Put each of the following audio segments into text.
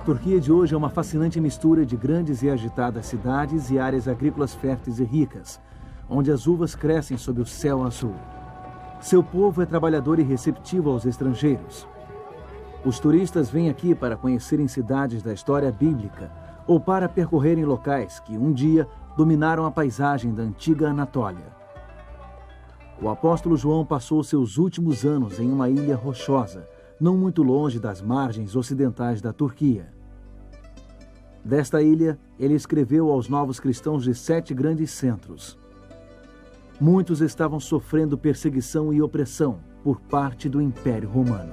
Turquia de hoje é uma fascinante mistura de grandes e agitadas cidades e áreas agrícolas férteis e ricas, onde as uvas crescem sob o céu azul. Seu povo é trabalhador e receptivo aos estrangeiros. Os turistas vêm aqui para conhecerem cidades da história bíblica ou para percorrerem locais que um dia dominaram a paisagem da antiga Anatólia. O apóstolo João passou seus últimos anos em uma ilha rochosa, não muito longe das margens ocidentais da Turquia. Desta ilha, ele escreveu aos novos cristãos de 7 grandes centros. Muitos estavam sofrendo perseguição e opressão por parte do Império Romano.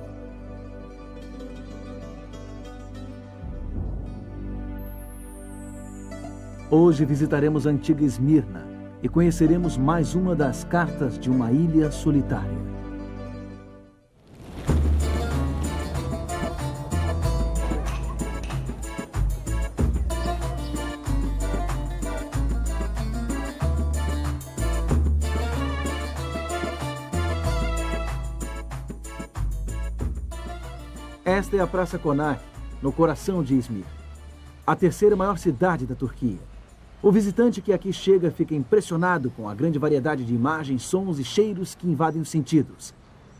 Hoje visitaremos a antiga Esmirna e conheceremos mais uma das cartas de uma ilha solitária. Esta é a Praça Konak, no coração de Izmir, a terceira maior cidade da Turquia. O visitante que aqui chega fica impressionado com a grande variedade de imagens, sons e cheiros que invadem os sentidos.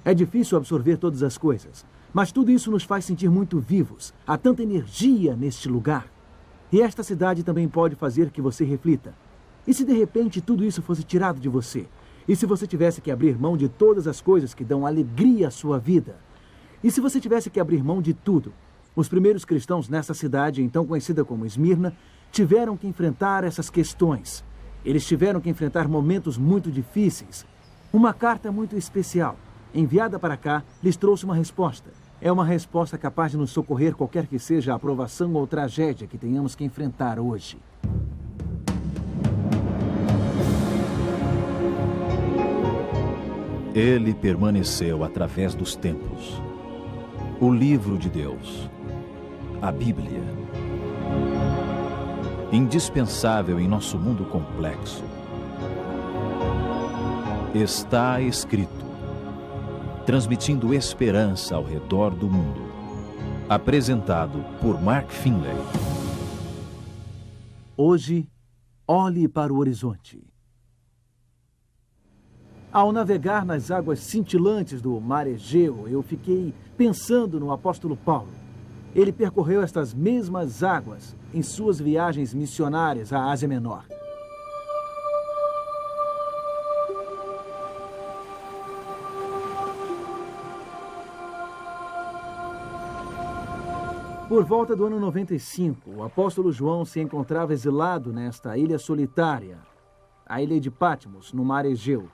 É difícil absorver todas as coisas, mas tudo isso nos faz sentir muito vivos. Há tanta energia neste lugar. E esta cidade também pode fazer que você reflita. E se de repente tudo isso fosse tirado de você? E se você tivesse que abrir mão de todas as coisas que dão alegria à sua vida? E se você tivesse que abrir mão de tudo? Os primeiros cristãos nessa cidade, então conhecida como Esmirna, tiveram que enfrentar essas questões. Eles tiveram que enfrentar momentos muito difíceis. Uma carta muito especial, enviada para cá, lhes trouxe uma resposta. É uma resposta capaz de nos socorrer qualquer que seja a provação ou tragédia que tenhamos que enfrentar hoje. Ele permaneceu através dos tempos. O livro de Deus, a Bíblia, indispensável em nosso mundo complexo. Está escrito, transmitindo esperança ao redor do mundo. Apresentado por Mark Finley. Hoje, olhe para o horizonte. Ao navegar nas águas cintilantes do Mar Egeu, eu fiquei pensando no apóstolo Paulo. Ele percorreu estas mesmas águas em suas viagens missionárias à Ásia Menor. Por volta do ano 95, o apóstolo João se encontrava exilado nesta ilha solitária, a ilha de Patmos, no Mar Egeu.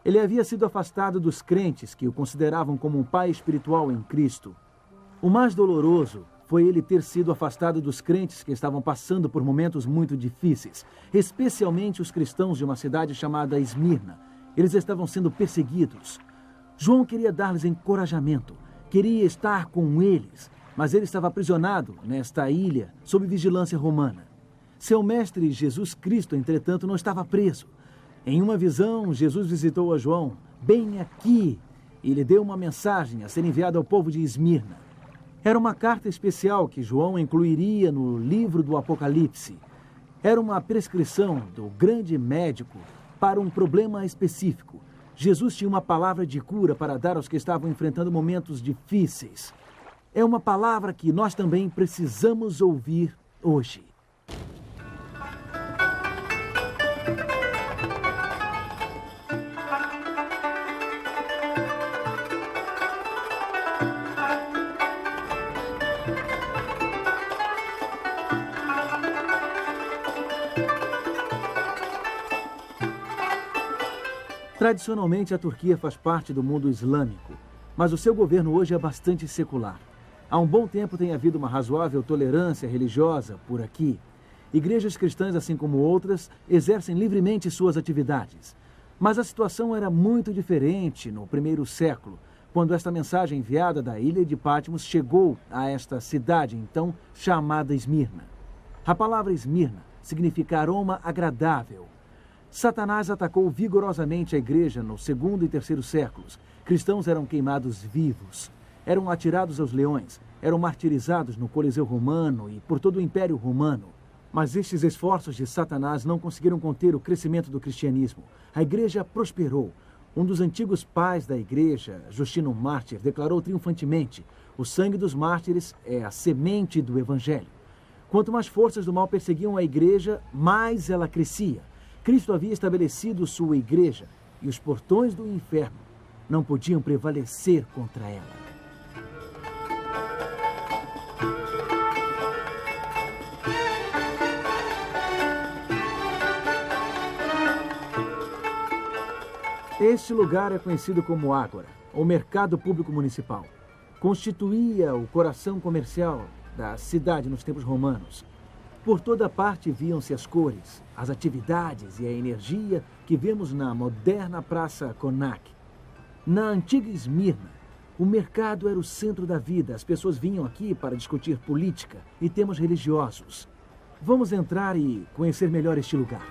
Ele havia sido afastado dos crentes que o consideravam como um pai espiritual em Cristo. O mais doloroso foi ele ter sido afastado dos crentes que estavam passando por momentos muito difíceis, especialmente os cristãos de uma cidade chamada Esmirna. Eles estavam sendo perseguidos. João queria dar-lhes encorajamento, queria estar com eles, mas ele estava aprisionado nesta ilha sob vigilância romana. Seu mestre Jesus Cristo, entretanto, não estava preso. Em uma visão, Jesus visitou a João, bem aqui, e lhe deu uma mensagem a ser enviada ao povo de Esmirna. Era uma carta especial que João incluiria no livro do Apocalipse. Era uma prescrição do grande médico para um problema específico. Jesus tinha uma palavra de cura para dar aos que estavam enfrentando momentos difíceis. É uma palavra que nós também precisamos ouvir hoje. Tradicionalmente, a Turquia faz parte do mundo islâmico, mas o seu governo hoje é bastante secular. Há um bom tempo tem havido uma razoável tolerância religiosa por aqui. Igrejas cristãs, assim como outras, exercem livremente suas atividades. Mas a situação era muito diferente no primeiro século, quando esta mensagem enviada da ilha de Patmos chegou a esta cidade, então chamada Esmirna. A palavra Esmirna significa aroma agradável. Satanás atacou vigorosamente a igreja no segundo e terceiro séculos. Cristãos eram queimados vivos. eram atirados aos leões, eram martirizados no Coliseu Romano e por todo o Império Romano. Mas estes esforços de Satanás não conseguiram conter o crescimento do cristianismo. A igreja prosperou. Um dos antigos pais da igreja, Justino Mártir, declarou triunfantemente: o sangue dos mártires é a semente do evangelho. Quanto mais forças do mal perseguiam a igreja, mais ela crescia. Cristo havia estabelecido sua igreja e os portões do inferno não podiam prevalecer contra ela. Este lugar é conhecido como Ágora, o mercado público municipal. Constituía o coração comercial da cidade nos tempos romanos. Por toda parte viam-se as cores, as atividades e a energia que vemos na moderna Praça Konak. Na antiga Esmirna, o mercado era o centro da vida. As pessoas vinham aqui para discutir política e temas religiosos. Vamos entrar e conhecer melhor este lugar.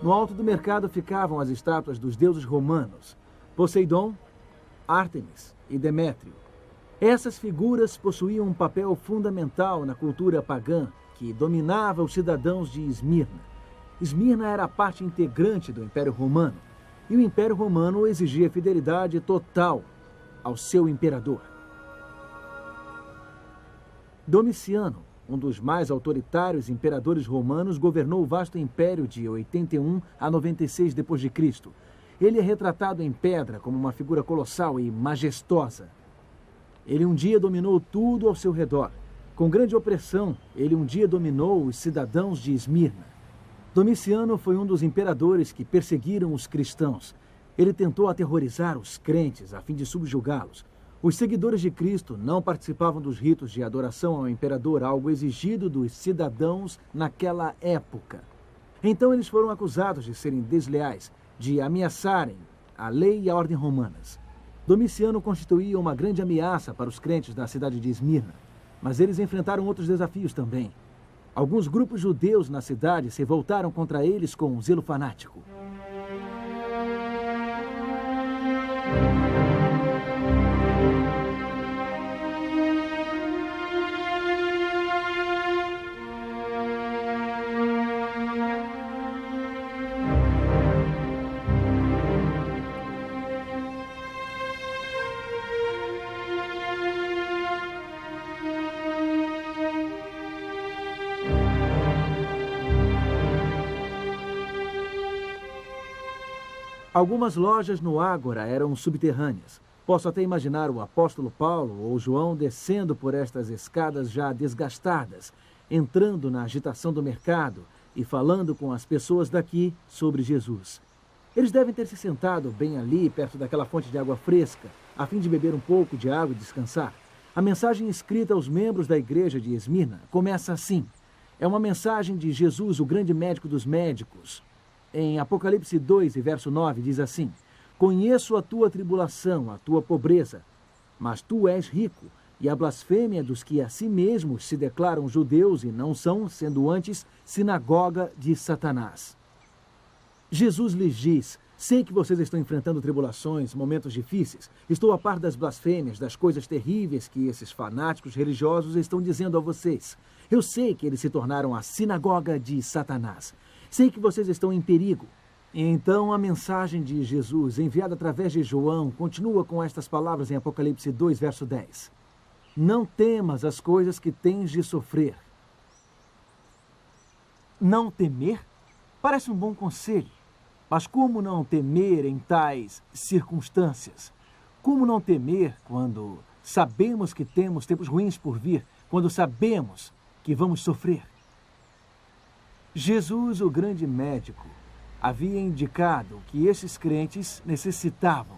No alto do mercado ficavam as estátuas dos deuses romanos, Poseidon, Ártemis e Demétrio. Essas figuras possuíam um papel fundamental na cultura pagã que dominava os cidadãos de Esmirna. Esmirna era parte integrante do Império Romano, e o Império Romano exigia fidelidade total ao seu imperador. Domiciano, um dos mais autoritários imperadores romanos, governou o vasto império de 81 a 96 d.C. Ele é retratado em pedra como uma figura colossal e majestosa. Ele um dia dominou tudo ao seu redor. Com grande opressão, ele um dia dominou os cidadãos de Esmirna. Domiciano foi um dos imperadores que perseguiram os cristãos. Ele tentou aterrorizar os crentes a fim de subjugá-los. Os seguidores de Cristo não participavam dos ritos de adoração ao imperador, algo exigido dos cidadãos naquela época. Então eles foram acusados de serem desleais, de ameaçarem a lei e a ordem romanas. Domiciano constituía uma grande ameaça para os crentes da cidade de Esmirna, mas eles enfrentaram outros desafios também. Alguns grupos judeus na cidade se voltaram contra eles com um zelo fanático. Algumas lojas no Ágora eram subterrâneas. Posso até imaginar o apóstolo Paulo ou João descendo por estas escadas já desgastadas, entrando na agitação do mercado e falando com as pessoas daqui sobre Jesus. Eles devem ter se sentado bem ali, perto daquela fonte de água fresca, a fim de beber um pouco de água e descansar. A mensagem escrita aos membros da igreja de Esmirna começa assim. É uma mensagem de Jesus, o grande médico dos médicos. Em Apocalipse 2, verso 9, diz assim: conheço a tua tribulação, a tua pobreza, mas tu és rico, e a blasfêmia dos que a si mesmos se declaram judeus e não são, sendo antes sinagoga de Satanás. Jesus lhes diz: sei que vocês estão enfrentando tribulações, momentos difíceis. Estou a par das blasfêmias, das coisas terríveis que esses fanáticos religiosos estão dizendo a vocês. Eu sei que eles se tornaram a sinagoga de Satanás. Sei que vocês estão em perigo. Então a mensagem de Jesus, enviada através de João, continua com estas palavras em Apocalipse 2, verso 10. Não temas as coisas que tens de sofrer. Não temer? Parece um bom conselho. Mas como não temer em tais circunstâncias? Como não temer quando sabemos que temos tempos ruins por vir, quando sabemos que vamos sofrer? Jesus, o grande médico, havia indicado que esses crentes necessitavam,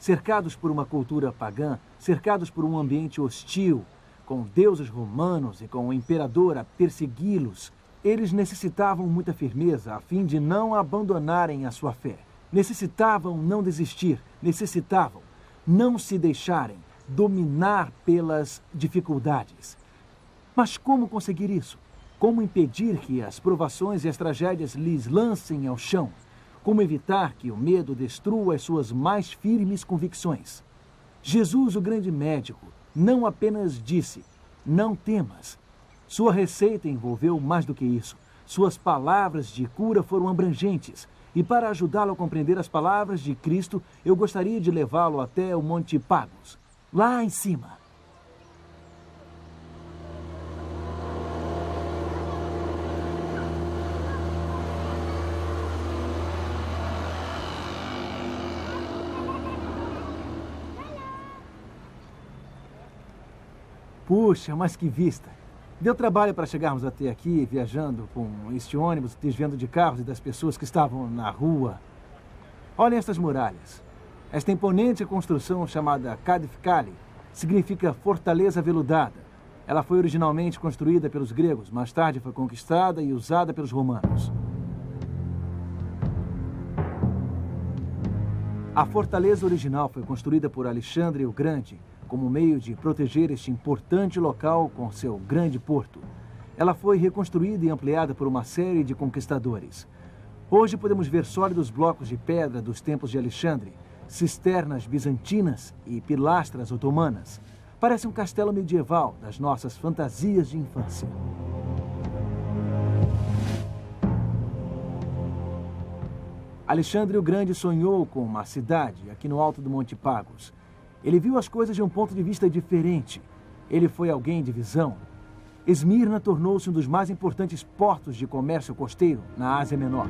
cercados por uma cultura pagã, cercados por um ambiente hostil, com deuses romanos e com o imperador a persegui-los, eles necessitavam muita firmeza a fim de não abandonarem a sua fé. Necessitavam não desistir, necessitavam não se deixarem dominar pelas dificuldades. Mas como conseguir isso? Como impedir que as provações e as tragédias lhes lancem ao chão? Como evitar que o medo destrua as suas mais firmes convicções? Jesus, o grande médico, não apenas disse, não temas. Sua receita envolveu mais do que isso. Suas palavras de cura foram abrangentes. E para ajudá-lo a compreender as palavras de Cristo, eu gostaria de levá-lo até o Monte Pagos, lá em cima. Puxa, mas que vista! Deu trabalho para chegarmos até aqui, viajando com este ônibus, desviando de carros e das pessoas que estavam na rua. Olhem estas muralhas. Esta imponente construção chamada Cadif Cali significa fortaleza veludada. Ela foi originalmente construída pelos gregos, mais tarde foi conquistada e usada pelos romanos. A fortaleza original foi construída por Alexandre o Grande, como meio de proteger este importante local com seu grande porto. Ela foi reconstruída e ampliada por uma série de conquistadores. Hoje podemos ver sólidos blocos de pedra dos tempos de Alexandre, cisternas bizantinas e pilastras otomanas. Parece um castelo medieval das nossas fantasias de infância. Alexandre o Grande sonhou com uma cidade aqui no alto do Monte Pagos. Ele viu as coisas de um ponto de vista diferente. Ele foi alguém de visão. Esmirna tornou-se um dos mais importantes portos de comércio costeiro na Ásia Menor.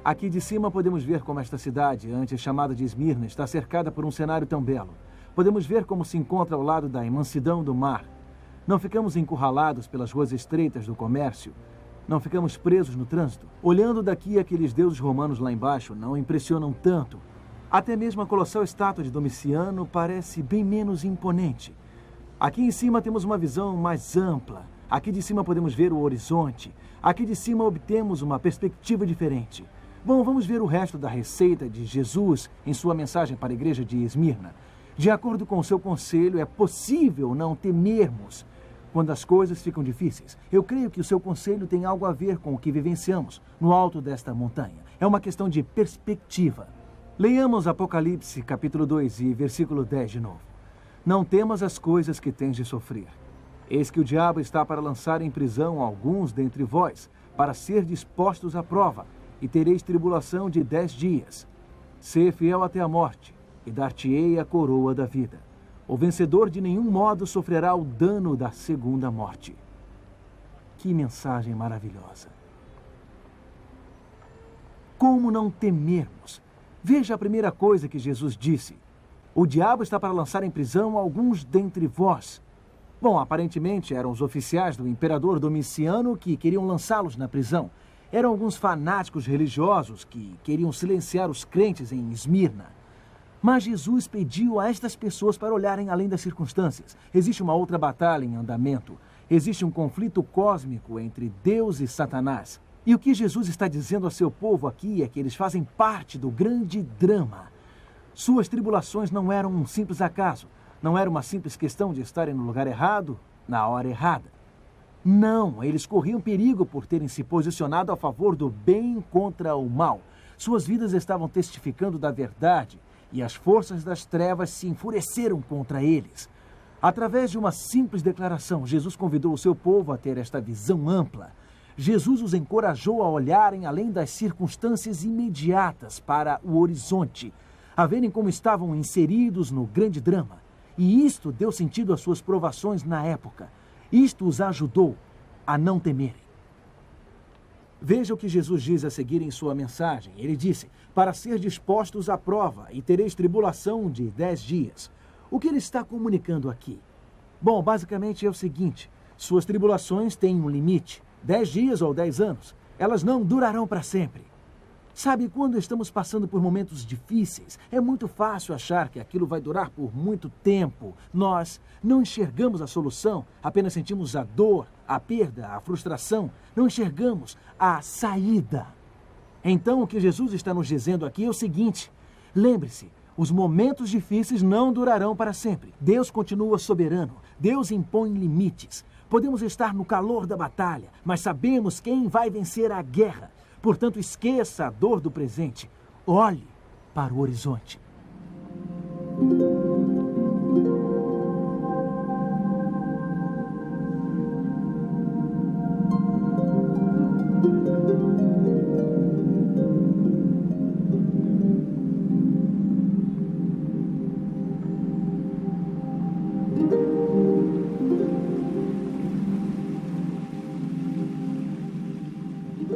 Aqui de cima podemos ver como esta cidade, antes chamada de Esmirna, está cercada por um cenário tão belo. Podemos ver como se encontra ao lado da imensidão do mar. Não ficamos encurralados pelas ruas estreitas do comércio. Não ficamos presos no trânsito. Olhando daqui, aqueles deuses romanos lá embaixo não impressionam tanto. Até mesmo a colossal estátua de Domiciano parece bem menos imponente. Aqui em cima temos uma visão mais ampla. Aqui de cima podemos ver o horizonte. Aqui de cima obtemos uma perspectiva diferente. Bom, vamos ver o resto da receita de Jesus em sua mensagem para a igreja de Esmirna. De acordo com o seu conselho, é possível não temermos quando as coisas ficam difíceis. Eu creio que o seu conselho tem algo a ver com o que vivenciamos no alto desta montanha. É uma questão de perspectiva. Leiamos Apocalipse, capítulo 2 e versículo 10 de novo. Não temas as coisas que tens de sofrer. Eis que o diabo está para lançar em prisão alguns dentre vós, para ser dispostos à prova, e tereis tribulação de 10 dias. Sê fiel até a morte, e dar-te-ei a coroa da vida. O vencedor de nenhum modo sofrerá o dano da segunda morte. Que mensagem maravilhosa! Como não temermos? Veja a primeira coisa que Jesus disse. O diabo está para lançar em prisão alguns dentre vós. Bom, aparentemente eram os oficiais do imperador Domiciano que queriam lançá-los na prisão. Eram alguns fanáticos religiosos que queriam silenciar os crentes em Esmirna. Mas Jesus pediu a estas pessoas para olharem além das circunstâncias. Existe uma outra batalha em andamento. Existe um conflito cósmico entre Deus e Satanás. E o que Jesus está dizendo a seu povo aqui é que eles fazem parte do grande drama. Suas tribulações não eram um simples acaso. Não era uma simples questão de estarem no lugar errado, na hora errada. Não, eles corriam perigo por terem se posicionado a favor do bem contra o mal. Suas vidas estavam testificando da verdade e as forças das trevas se enfureceram contra eles. Através de uma simples declaração, Jesus convidou o seu povo a ter esta visão ampla. Jesus os encorajou a olharem além das circunstâncias imediatas para o horizonte, a verem como estavam inseridos no grande drama. E isto deu sentido às suas provações na época. Isto os ajudou a não temerem. Veja o que Jesus diz a seguir em sua mensagem. Ele disse, para ser dispostos à prova e tereis tribulação de 10 dias. O que ele está comunicando aqui? Bom, basicamente é o seguinte, suas tribulações têm um limite, 10 dias ou 10 anos. Elas não durarão para sempre. Sabe, quando estamos passando por momentos difíceis, é muito fácil achar que aquilo vai durar por muito tempo. Nós não enxergamos a solução, apenas sentimos a dor, a perda, a frustração. Não enxergamos a saída. Então, o que Jesus está nos dizendo aqui é o seguinte: lembre-se, os momentos difíceis não durarão para sempre. Deus continua soberano. Deus impõe limites. Podemos estar no calor da batalha, mas sabemos quem vai vencer a guerra. Portanto, esqueça a dor do presente. Olhe para o horizonte.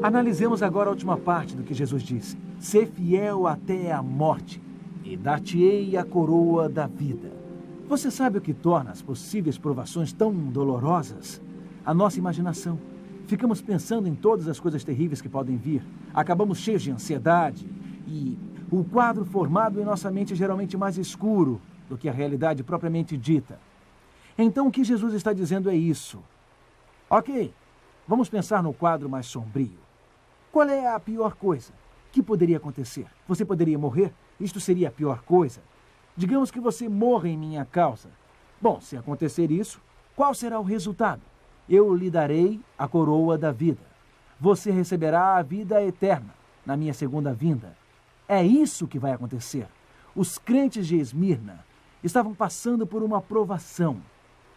Analisemos agora a última parte do que Jesus disse. Ser fiel até a morte, e dar-te-ei a coroa da vida. Você sabe o que torna as possíveis provações tão dolorosas? A nossa imaginação. Ficamos pensando em todas as coisas terríveis que podem vir. Acabamos cheios de ansiedade. E o quadro formado em nossa mente é geralmente mais escuro do que a realidade propriamente dita. Então, o que Jesus está dizendo é isso. Ok, vamos pensar no quadro mais sombrio. Qual é a pior coisa que poderia acontecer? Você poderia morrer? Isto seria a pior coisa. Digamos que você morra em minha causa. Bom, se acontecer isso, qual será o resultado? Eu lhe darei a coroa da vida. Você receberá a vida eterna na minha segunda vinda. É isso que vai acontecer. Os crentes de Esmirna estavam passando por uma provação.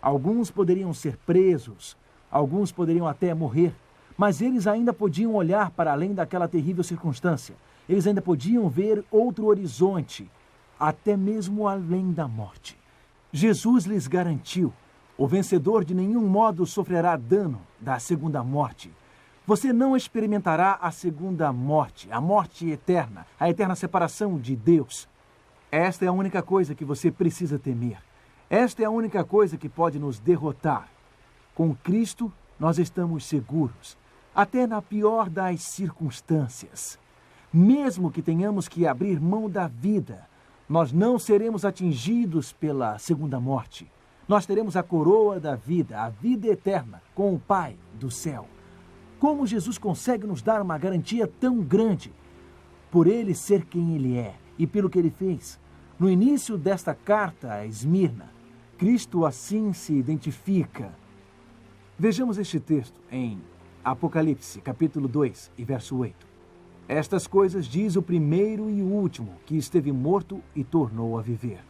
Alguns poderiam ser presos, alguns poderiam até morrer. Mas eles ainda podiam olhar para além daquela terrível circunstância. Eles ainda podiam ver outro horizonte, até mesmo além da morte. Jesus lhes garantiu: o vencedor de nenhum modo sofrerá dano da segunda morte. Você não experimentará a segunda morte, a morte eterna, a eterna separação de Deus. Esta é a única coisa que você precisa temer. Esta é a única coisa que pode nos derrotar. Com Cristo, nós estamos seguros. Até na pior das circunstâncias. Mesmo que tenhamos que abrir mão da vida, nós não seremos atingidos pela segunda morte. Nós teremos a coroa da vida, a vida eterna, com o Pai do céu. Como Jesus consegue nos dar uma garantia tão grande? Por Ele ser quem Ele é e pelo que Ele fez. No início desta carta a Esmirna, Cristo assim se identifica. Vejamos este texto em Apocalipse, capítulo 2 e verso 8. Estas coisas diz o primeiro e o último, que esteve morto e tornou a viver.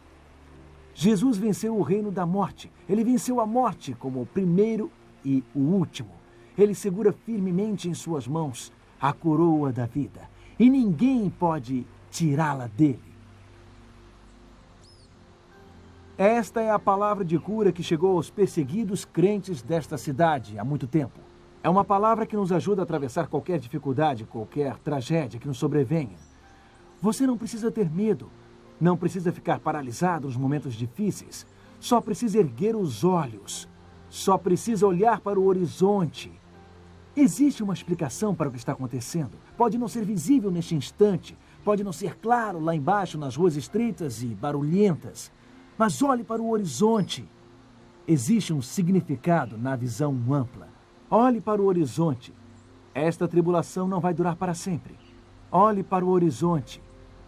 Jesus venceu o reino da morte. Ele venceu a morte como o primeiro e o último. Ele segura firmemente em suas mãos a coroa da vida. E ninguém pode tirá-la dele. Esta é a palavra de cura que chegou aos perseguidos crentes desta cidade há muito tempo. É uma palavra que nos ajuda a atravessar qualquer dificuldade, qualquer tragédia que nos sobrevenha. Você não precisa ter medo, não precisa ficar paralisado nos momentos difíceis. Só precisa erguer os olhos, só precisa olhar para o horizonte. Existe uma explicação para o que está acontecendo. Pode não ser visível neste instante, pode não ser claro lá embaixo nas ruas estreitas e barulhentas, mas olhe para o horizonte. Existe um significado na visão ampla. Olhe para o horizonte. Esta tribulação não vai durar para sempre. Olhe para o horizonte.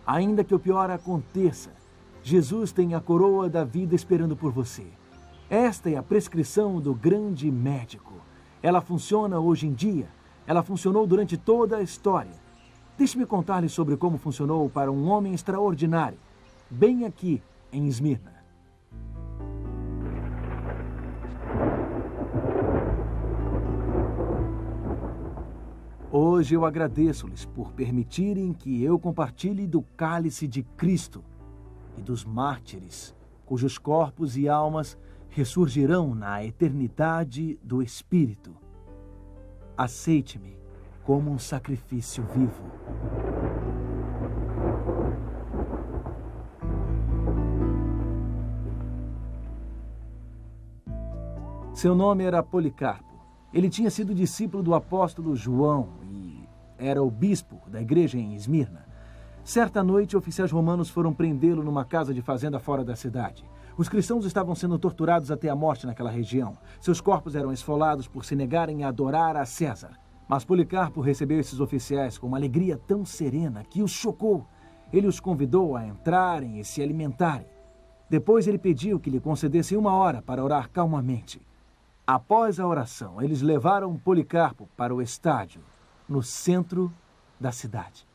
Ainda que o pior aconteça, Jesus tem a coroa da vida esperando por você. Esta é a prescrição do grande médico. Ela funciona hoje em dia. Ela funcionou durante toda a história. Deixe-me contar-lhe sobre como funcionou para um homem extraordinário, bem aqui em Esmirna. Hoje eu agradeço-lhes por permitirem que eu compartilhe do cálice de Cristo e dos mártires, cujos corpos e almas ressurgirão na eternidade do Espírito. Aceite-me como um sacrifício vivo. Seu nome era Policarpo. Ele tinha sido discípulo do apóstolo João e era o bispo da igreja em Esmirna. Certa noite, oficiais romanos foram prendê-lo numa casa de fazenda fora da cidade. Os cristãos estavam sendo torturados até a morte naquela região. Seus corpos eram esfolados por se negarem a adorar a César. Mas Policarpo recebeu esses oficiais com uma alegria tão serena que os chocou. Ele os convidou a entrarem e se alimentarem. Depois ele pediu que lhe concedessem 1 hora para orar calmamente. Após a oração, eles levaram Policarpo para o estádio, no centro da cidade.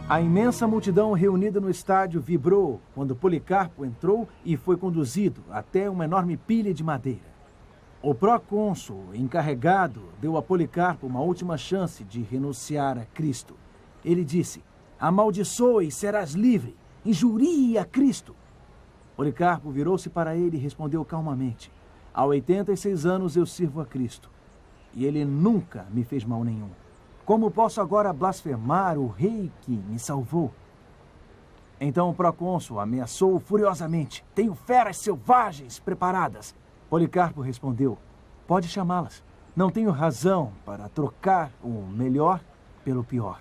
A imensa multidão reunida no estádio vibrou quando Policarpo entrou e foi conduzido até uma enorme pilha de madeira. O procônsul encarregado deu a Policarpo uma última chance de renunciar a Cristo. Ele disse: "Amaldiçoe e serás livre. Injurie a Cristo." Policarpo virou-se para ele e respondeu calmamente: "Há 86 anos eu sirvo a Cristo, e ele nunca me fez mal nenhum. Como posso agora blasfemar o rei que me salvou?" Então o procônsul ameaçou furiosamente: "Tenho feras selvagens preparadas." Policarpo respondeu: "Pode chamá-las. Não tenho razão para trocar o melhor pelo pior."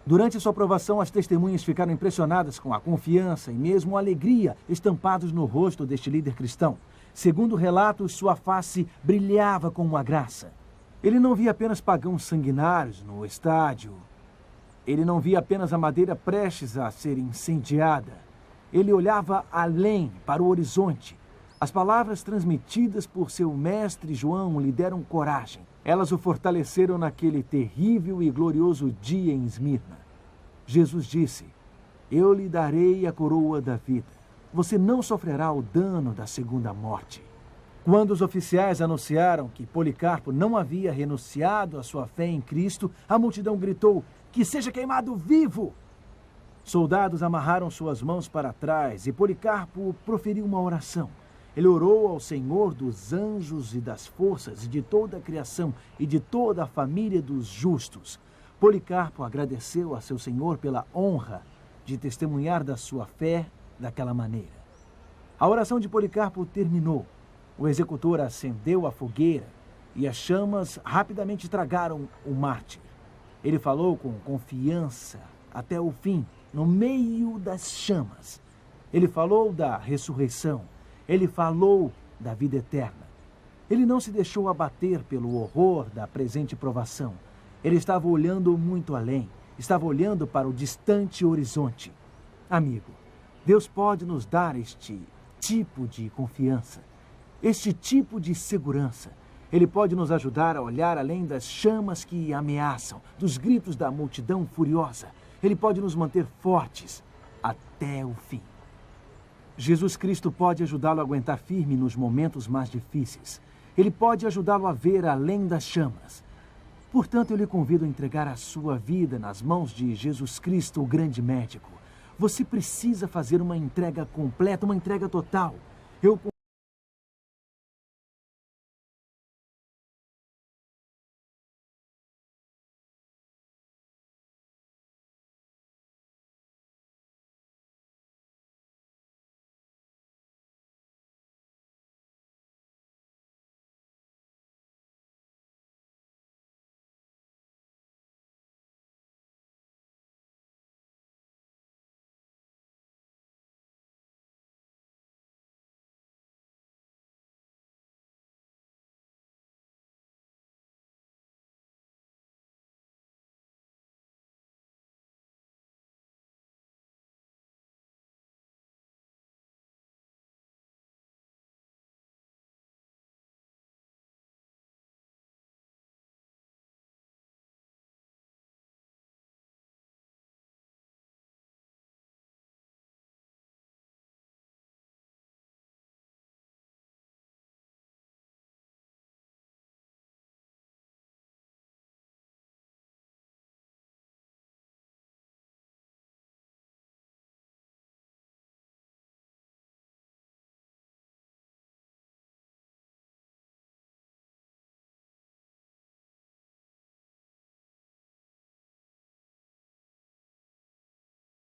Durante sua aprovação, as testemunhas ficaram impressionadas com a confiança e mesmo a alegria estampados no rosto deste líder cristão. Segundo relatos, sua face brilhava com uma graça. Ele não via apenas pagãos sanguinários no estádio. Ele não via apenas a madeira prestes a ser incendiada. Ele olhava além, para o horizonte. As palavras transmitidas por seu mestre João lhe deram coragem. Elas o fortaleceram naquele terrível e glorioso dia em Esmirna. Jesus disse: "Eu lhe darei a coroa da vida. Você não sofrerá o dano da segunda morte." Quando os oficiais anunciaram que Policarpo não havia renunciado à sua fé em Cristo, a multidão gritou: "Que seja queimado vivo!" Soldados amarraram suas mãos para trás e Policarpo proferiu uma oração. Ele orou ao Senhor dos anjos e das forças e de toda a criação e de toda a família dos justos. Policarpo agradeceu a seu Senhor pela honra de testemunhar da sua fé daquela maneira. A oração de Policarpo terminou. O executor acendeu a fogueira e as chamas rapidamente tragaram o mártir. Ele falou com confiança até o fim, no meio das chamas. Ele falou da ressurreição. Ele falou da vida eterna. Ele não se deixou abater pelo horror da presente provação. Ele estava olhando muito além. Estava olhando para o distante horizonte. Amigo, Deus pode nos dar este tipo de confiança. Este tipo de segurança. Ele pode nos ajudar a olhar além das chamas que ameaçam, dos gritos da multidão furiosa. Ele pode nos manter fortes até o fim. Jesus Cristo pode ajudá-lo a aguentar firme nos momentos mais difíceis. Ele pode ajudá-lo a ver além das chamas. Portanto, eu lhe convido a entregar a sua vida nas mãos de Jesus Cristo, o grande médico. Você precisa fazer uma entrega completa, uma entrega total. Eu